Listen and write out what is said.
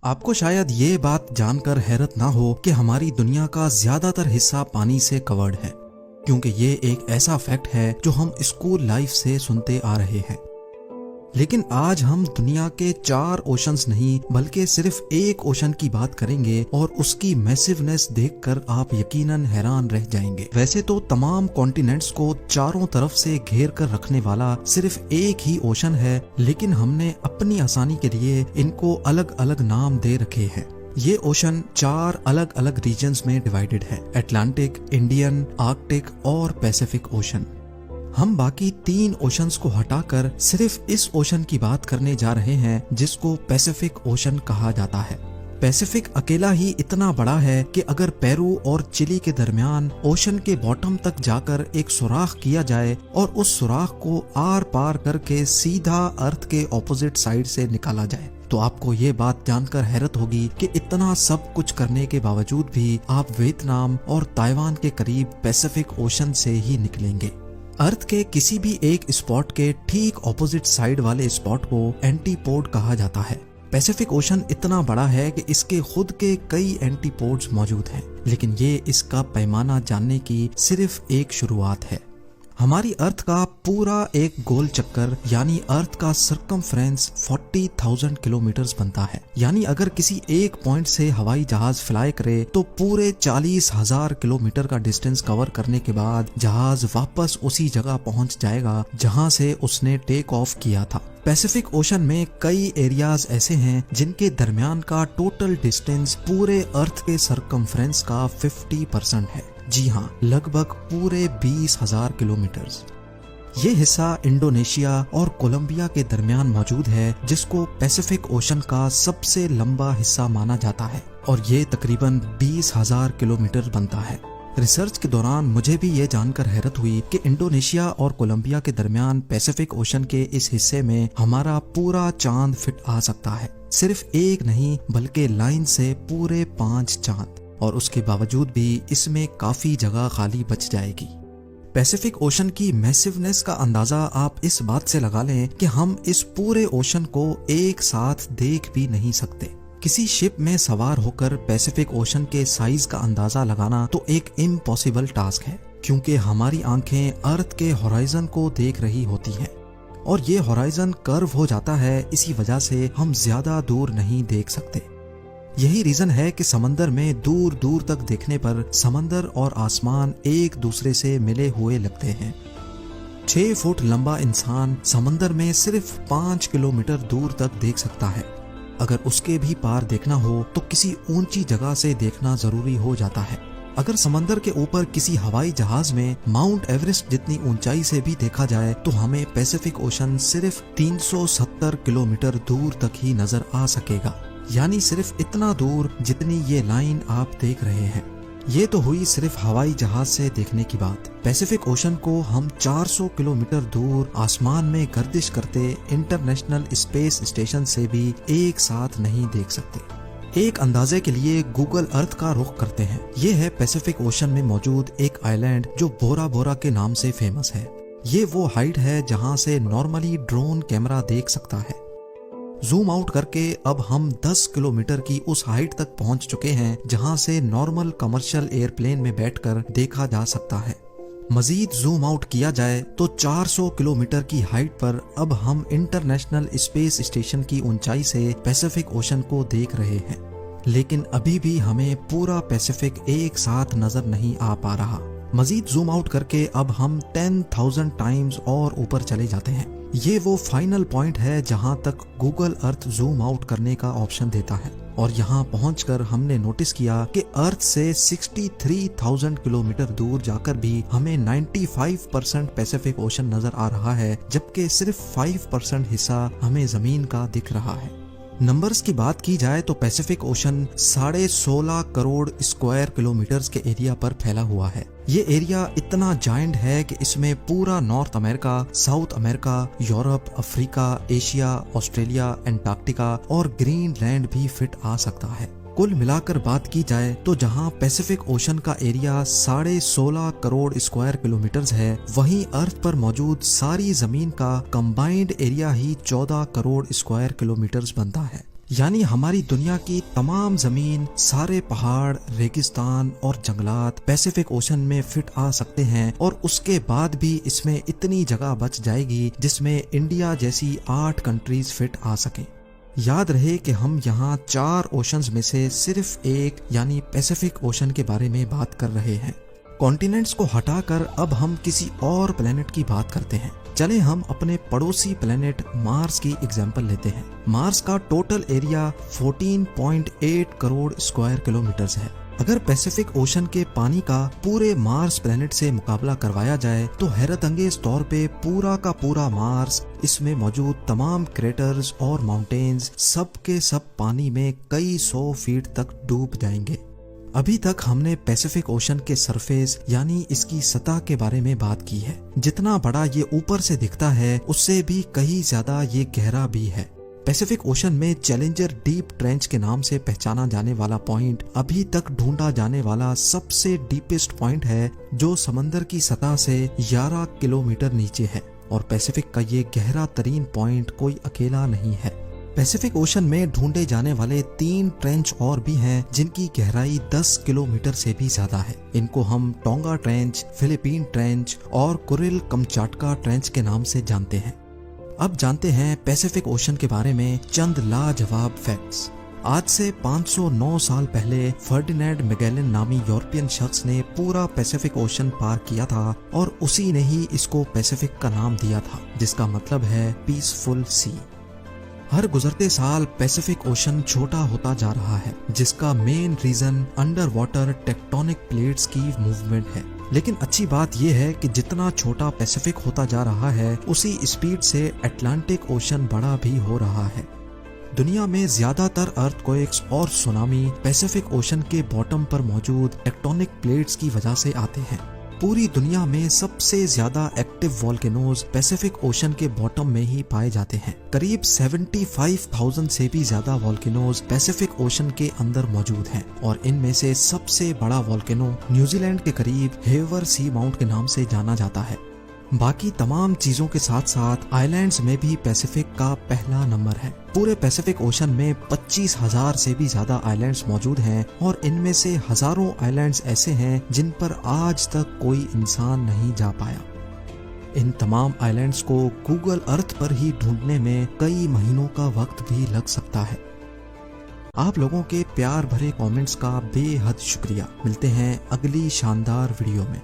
आपको शायद ये बात जानकर हैरत ना हो कि हमारी दुनिया का ज्यादातर हिस्सा पानी से कवर्ड है, क्योंकि ये एक ऐसा फैक्ट है जो हम स्कूल लाइफ से सुनते आ रहे हैं। लेकिन आज हम दुनिया के 4 ओशंस नहीं बल्कि सिर्फ एक ओशन की बात करेंगे और उसकी मैसिवनेस देखकर आप यकीनन हैरान रह जाएंगे। वैसे तो तमाम कॉन्टिनेंट्स को चारों तरफ से घेर कर रखने वाला सिर्फ एक ही ओशन है, लेकिन हमने अपनी आसानी के लिए इनको अलग अलग नाम दे रखे हैं। ये ओशन 4 अलग अलग रीजन्स में डिवाइडेड है: अटलांटिक, इंडियन, आर्कटिक और पैसिफिक ओशन। हम बाकी 3 ओशंस को हटाकर सिर्फ इस ओशन की बात करने जा रहे हैं जिसको पैसिफिक ओशन कहा जाता है। पैसिफिक अकेला ही इतना बड़ा है कि अगर पेरू और चिली के दरमियान ओशन के बॉटम तक जाकर एक सुराख किया जाए और उस सुराख को आर पार करके सीधा अर्थ के ऑपोजिट साइड से निकाला जाए, तो आपको ये बात जानकर हैरत होगी कि इतना सब कुछ करने के बावजूद भी आप वियतनाम और ताइवान के करीब पैसिफिक ओशन से ही निकलेंगे। अर्थ के किसी भी एक स्पॉट के ठीक ऑपोजिट साइड वाले स्पॉट को एंटीपोड कहा जाता है। पैसिफिक ओशन इतना बड़ा है कि इसके खुद के कई एंटीपोड्स मौजूद हैं, लेकिन ये इसका पैमाना जानने की सिर्फ एक शुरुआत है। हमारी अर्थ का पूरा एक गोल चक्कर यानी अर्थ का सर्कमफ्रेंस 40,000 किलोमीटर्स बनता है। यानी अगर किसी एक पॉइंट से हवाई जहाज फ्लाई करे तो पूरे 40,000 किलोमीटर का डिस्टेंस कवर करने के बाद जहाज वापस उसी जगह पहुंच जाएगा जहां से उसने टेक ऑफ किया था। पैसिफिक ओशन में कई एरियाज ऐसे हैं जिनके दरमियान का टोटल डिस्टेंस पूरे अर्थ के सर्कमफ्रेंस का 50% है। जी हाँ, लगभग पूरे 20,000 किलोमीटर। ये हिस्सा इंडोनेशिया और कोलंबिया के दरमियान मौजूद है, जिसको पैसिफिक ओशन का सबसे लंबा हिस्सा माना जाता है और ये तकरीबन 20,000 किलोमीटर बनता है। रिसर्च के दौरान मुझे भी ये जानकर हैरत हुई कि इंडोनेशिया और कोलंबिया के दरमियान पैसिफिक ओशन के इस हिस्से में हमारा पूरा चांद फिट आ सकता है। सिर्फ एक नहीं बल्कि लाइन से पूरे 5 चांद, और उसके बावजूद भी इसमें काफी जगह खाली बच जाएगी। पैसिफिक ओशन की मैसिवनेस का अंदाजा आप इस बात से लगा लें कि हम इस पूरे ओशन को एक साथ देख भी नहीं सकते। किसी शिप में सवार होकर पैसिफिक ओशन के साइज का अंदाजा लगाना तो एक इम्पॉसिबल टास्क है, क्योंकि हमारी आंखें अर्थ के होराइजन को देख रही होती हैं और ये होराइजन कर्व हो जाता है। इसी वजह से हम ज्यादा दूर नहीं देख सकते। यही रीजन है कि समंदर में दूर दूर तक देखने पर समंदर और आसमान एक दूसरे से मिले हुए लगते हैं। 6 फुट लंबा इंसान समंदर में सिर्फ 5 किलोमीटर दूर तक देख सकता है। अगर उसके भी पार देखना हो तो किसी ऊंची जगह से देखना जरूरी हो जाता है। अगर समंदर के ऊपर किसी हवाई जहाज में माउंट एवरेस्ट जितनी ऊंचाई से भी देखा जाए तो हमें पैसिफिक ओशन सिर्फ 370 किलोमीटर दूर तक ही नजर आ सकेगा, यानी सिर्फ इतना दूर जितनी ये लाइन आप देख रहे हैं। ये तो हुई सिर्फ हवाई जहाज से देखने की बात। पैसिफिक ओशन को हम 400 किलोमीटर दूर आसमान में गर्दिश करते इंटरनेशनल स्पेस स्टेशन से भी एक साथ नहीं देख सकते। एक अंदाजे के लिए गूगल अर्थ का रुख करते हैं। ये है पैसिफिक ओशन में मौजूद एक आइलैंड जो बोरा बोरा के नाम से फेमस है। ये वो हाइट है जहां से नॉर्मली ड्रोन कैमरा देख सकता है। जूम आउट करके अब हम 10 किलोमीटर की उस हाइट तक पहुंच चुके हैं जहां से नॉर्मल कमर्शियल एयरप्लेन में बैठकर देखा जा सकता है। मजीद जूम आउट किया जाए तो 400 किलोमीटर की हाइट पर अब हम इंटरनेशनल स्पेस स्टेशन की ऊंचाई से पैसिफिक ओशन को देख रहे हैं। लेकिन अभी भी हमें पूरा पैसिफिक एक साथ नजर नहीं आ पा रहा। मजीद जूम आउट करके अब हम 10,000 टाइम्स और ऊपर चले जाते हैं। ये वो फाइनल पॉइंट है जहां तक गूगल अर्थ जूम आउट करने का ऑप्शन देता है, और यहाँ पहुंचकर हमने नोटिस किया कि अर्थ से 63,000 किलोमीटर दूर जाकर भी हमें 95% पैसिफिक ओशन नजर आ रहा है, जबकि सिर्फ 5% हिस्सा हमें जमीन का दिख रहा है। नंबर्स की बात की जाए तो Pacific ocean 16.5 crore square kilometres के एरिया पर फैला हुआ है। ये एरिया इतना जायंट है कि इसमें पूरा north America, south America, Europe, Africa, Asia, Australia, Antarctica और ग्रीनलैंड भी फिट आ सकता है। कुल मिलाकर बात की जाए तो जहां पैसिफिक ओशन का एरिया 16.5 करोड़ स्क्वायर किलोमीटर्स है, वहीं अर्थ पर मौजूद सारी जमीन का कंबाइंड एरिया ही 14 करोड़ स्क्वायर किलोमीटर्स बनता है। यानी हमारी दुनिया की तमाम जमीन, सारे पहाड़, रेगिस्तान और जंगलात पैसिफिक ओशन में फिट आ सकते हैं और उसके बाद भी इसमें इतनी जगह बच जाएगी जिसमें इंडिया जैसी 8 कंट्रीज फिट आ सकें। याद रहे कि हम यहाँ 4 ओशंस में से सिर्फ एक यानी पैसिफिक ओशन के बारे में बात कर रहे हैं। कॉन्टिनेंट्स को हटाकर अब हम किसी और प्लेनेट की बात करते हैं। चले हम अपने पड़ोसी प्लेनेट मार्स की एग्जांपल लेते हैं। मार्स का total area 14.8 crore square kilometres है। अगर पैसिफिक ओशन के पानी का पूरे मार्स प्लेनेट से मुकाबला करवाया जाए तो हैरतअंगेज तौर पे पूरा का पूरा मार्स, इसमें मौजूद तमाम क्रेटर्स और माउंटेन्स सब के सब पानी में कई 100 फीट तक डूब जाएंगे। अभी तक हमने पैसिफिक ओशन के सरफेस यानी इसकी सतह के बारे में बात की है। जितना बड़ा ये ऊपर से दिखता है उससे भी कहीं ज्यादा ये गहरा भी है। पैसिफिक ओशन में चैलेंजर डीप ट्रेंच के नाम से पहचाना जाने वाला पॉइंट अभी तक ढूंढा जाने वाला सबसे डीपेस्ट पॉइंट है, जो समंदर की सतह से 11 किलोमीटर नीचे है। और पैसिफिक का ये गहरा तरीन पॉइंट कोई अकेला नहीं है। पैसिफिक ओशन में ढूंढे जाने वाले 3 ट्रेंच और भी हैं जिनकी गहराई 10 किलोमीटर से भी ज्यादा है। इनको हम टोंगा ट्रेंच, फिलीपीन ट्रेंच और कुरिल कमचाटका ट्रेंच के नाम से जानते हैं। अब जानते हैं पैसिफिक ओशन के बारे में चंद लाजवाब फैक्ट्स। आज से 509 साल पहले फर्डिनेंड मैगेलन नामी यूरोपियन शख्स ने पूरा पैसिफिक ओशन पार किया था और उसी ने ही इसको पैसिफिक का नाम दिया था, जिसका मतलब है पीसफुल सी। हर गुजरते साल पैसिफिक ओशन छोटा होता जा रहा है, जिसका main reason under water tectonic plates की मूवमेंट है। लेकिन अच्छी बात यह है कि जितना छोटा पैसिफिक होता जा रहा है उसी स्पीड से अटलांटिक ओशन बड़ा भी हो रहा है। दुनिया में ज्यादातर अर्थक्वेक्स और सुनामी पैसिफिक ओशन के बॉटम पर मौजूद टेक्टोनिक प्लेट्स की वजह से आते हैं। पूरी दुनिया में सबसे ज्यादा एक्टिव वॉल्केनोज पैसिफिक ओशन के बॉटम में ही पाए जाते हैं। करीब 75,000 से भी ज्यादा वॉल्केनोज पैसिफिक ओशन के अंदर मौजूद हैं और इनमें से सबसे बड़ा वॉल्केनो न्यूजीलैंड के करीब हेवर सी माउंट के नाम से जाना जाता है। बाकी तमाम चीजों के साथ साथ आइलैंड्स में भी पैसिफिक का पहला नंबर है। पूरे पैसिफिक ओशन में 25,000 से भी ज्यादा आइलैंड्स मौजूद हैं और इनमें से हजारों आइलैंड्स ऐसे हैं जिन पर आज तक कोई इंसान नहीं जा पाया। इन तमाम आइलैंड्स को गूगल अर्थ पर ही ढूंढने में कई महीनों का वक्त भी लग सकता है। आप लोगों के प्यार भरे कमेंट्स का बेहद शुक्रिया। मिलते हैं अगली शानदार वीडियो में।